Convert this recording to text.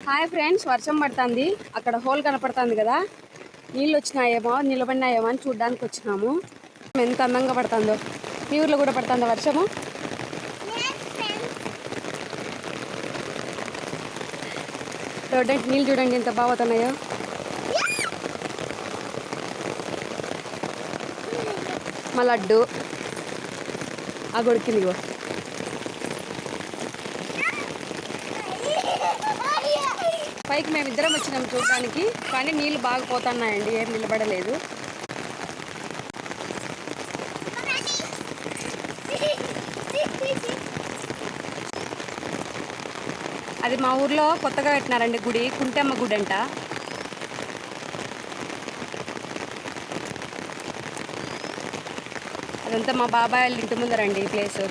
Hi friends, వర్షం పడుతుంది. అక్కడ హోల్ కనపడుతుంది కదా, నీళ్ళు వచ్చినాయేమో నిలబడినాయేమో అని చూడడానికి వచ్చినాము. ఎంత అందంగా పడుతుందో. మీ ఊర్లో కూడా పడుతుందో వర్షము? నీళ్ళు చూడండి ఎంత బాగా అవుతున్నాయో. మా లడ్డు ఆ గొడికిందిగో. పైకి మేమిద్దరం వచ్చినాం చూడడానికి, కానీ నీళ్ళు బాగా పోతున్నాయండి, ఏం నిలబడలేదు. అది మా ఊర్లో కొత్తగా కట్టినారండి గుడి, కుంటమ్మ గుడి అంట. అదంతా మా బాబాయ్ వాళ్ళ ఇంటి ముందరండి ఈ ప్లేసు.